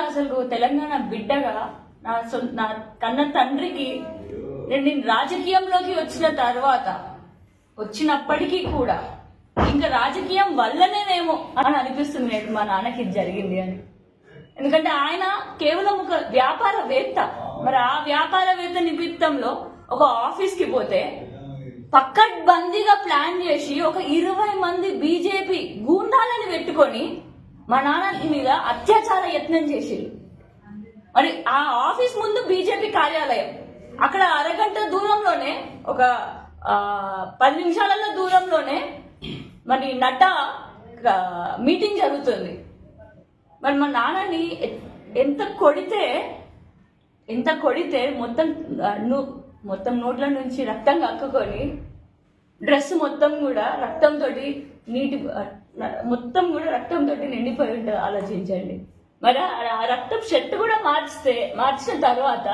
అసలు తెలంగాణ బిడ్డగా నా కన్న తండ్రికి నేను రాజకీయంలోకి వచ్చినప్పటికీ కూడా ఇంకా రాజకీయం వల్లనేనేమో అని అనిపిస్తుంది మా నాన్నకి ఇది జరిగింది అని. ఎందుకంటే ఆయన కేవలం ఒక వ్యాపారవేత్త. మరి ఆ వ్యాపారవేత్త నిమిత్తంలో ఒక ఆఫీస్కి పోతే పక్కడ్బందీగా ప్లాన్ చేసి ఒక 20 మంది బీజేపీ గూండాలని పెట్టుకొని మా నాన్న మీద అత్యాచార యత్నం చేసిరు. మరి ఆ ఆఫీస్ ముందు బీజేపీ కార్యాలయం, అక్కడ అరగంట దూరంలోనే ఒక 10 నిమిషాల దూరంలోనే మరి నడ్డా మీటింగ్ జరుగుతుంది. మరి మా నాన్నని ఎంత కొడితే మొత్తం నోట్ల నుంచి రక్తం కక్కుకొని డ్రెస్ మొత్తం కూడా రక్తంతో నిండిపోయి ఉంటుంది. ఆలోచించండి. మరి ఆ రక్తం షర్ట్ కూడా మార్చిన తర్వాత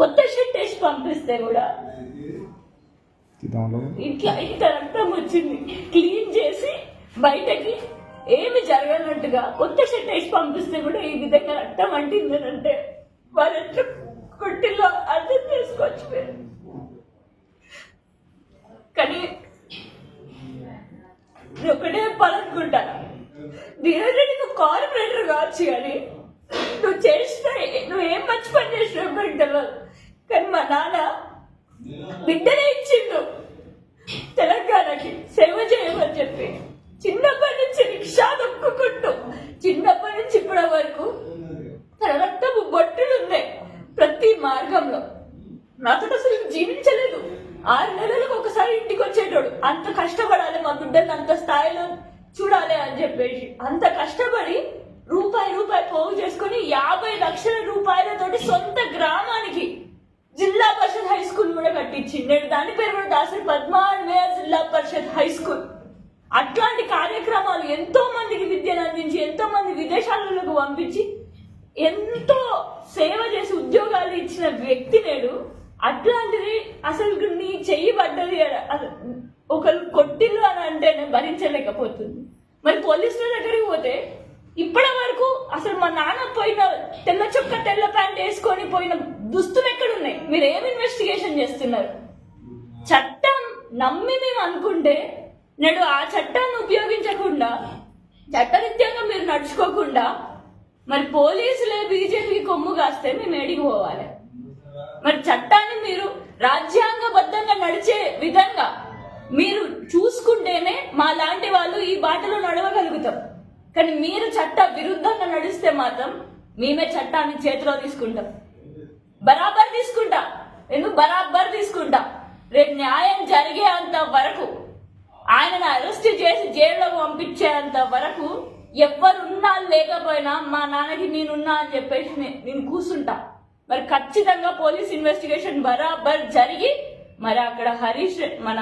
కొత్త షర్ట్ వేసి పంపిస్తే కూడా ఇంత రక్తం వచ్చింది. క్లీన్ చేసి బయటకి ఏమి జరగనట్టుగా కొత్త షర్ట్ వేసి పంపిస్తే కూడా ఈ విధంగా రక్తం అంటిందనంటే వారు ఎట్లా కొట్టిల్లో అర్థం చేసుకోవచ్చు. కానీ ఒకటే పలనుకుంటా, ధీరజరెడ్డి నువ్వు కార్పొరేటర్ కావచ్చు, కానీ నువ్వేం మంచి పని చేసినావు నాకు తెలియదు. కానీ మా నాన్న బిడ్డనే ఇచ్చిండు తెలంగాణకి సేవ చేయమని చెప్పి. చిన్నప్పటి నుంచి రిక్షా దొక్కుకుంటూ చిన్నప్పటి నుంచి ఇప్పటి వరకు తన రక్తపు బొట్టులు ఉన్నాయి ప్రతి మార్గంలో. నాతో అసలు జీవించలేదు. 6 నెలలకు ఒకసారి ఇంటికి వచ్చేటోడు. అంత కష్టపడాలి మా బిడ్డను అంత స్థాయిలో చూడాలి అని చెప్పేసి అంత కష్టపడి రూపాయి పోగు చేసుకుని 50 లక్షల రూపాయలతోటి సొంత గ్రామానికి జిల్లా పరిషత్ హై స్కూల్ కూడా కట్టించింది. నేను దాని పేరు కూడా దాసరి పద్మాన్వయ జిల్లా పరిషత్ హై స్కూల్. అట్లాంటి కార్యక్రమాలు ఎంతో మందికి విద్యను అందించి ఎంతో మంది విదేశాలకు పంపించి ఎంతో సేవ చేసి ఉద్యోగాలు ఇచ్చిన వ్యక్తి నేడు. అట్లాంటిది అసలు నీ చెయ్యి పడ్డది ఒకరు కొట్టిల్లు అని అంటే నేను భరించలేకపోతుంది. మరి పోలీసుల దగ్గరికి పోతే ఇప్పటి వరకు అసలు మా నాన్న పోయిన తెల్ల చొక్క తెల్ల ప్యాంట్ వేసుకొని పోయిన దుస్తులు ఎక్కడున్నాయి? మీరు ఏం ఇన్వెస్టిగేషన్ చేస్తున్నారు? చట్టం నమ్మి మేము అనుకుంటే నేడు ఆ చట్టాన్ని ఉపయోగించకుండా చట్టరీత్యంగా మీరు నడుచుకోకుండా మరి పోలీసులే బీజేపీ కొమ్ము కాస్తే మేము ఏడికి పోవాలి? మరి చట్టాన్ని మీరు రాజ్యాంగబద్ధంగా నడిచే విధంగా మీరు చూసుకుంటేనే మా లాంటి వాళ్ళు ఈ బాటలో నడవగలుగుతాం. కానీ మీరు చట్ట విరుద్ధంగా నడిస్తే మాత్రం మేమే చట్టాన్ని చేతిలో తీసుకుంటాం. బరాబర్ తీసుకుంటా. రేపు న్యాయం జరిగేంత వరకు, ఆయనను అరెస్ట్ చేసి జైల్లోకి పంపించేంత వరకు ఎవరున్నా లేకపోయినా మా నాన్నకి నేనున్నా అని చెప్పేసి నేను కూర్చుంటా. మరి ఖచ్చితంగా పోలీస్ ఇన్వెస్టిగేషన్ బరాబర్ జరిగి మరి అక్కడ మన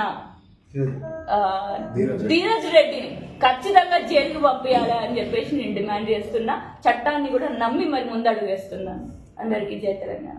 ధీరజ్ రెడ్డిని ఖచ్చితంగా జైలుకి పంపించాలి అని చెప్పేసి నేను డిమాండ్ చేస్తున్నా. చట్టాన్ని కూడా నమ్మి మరి ముందడుగు వేస్తున్నాను. అందరికీ జై తెలంగాణ.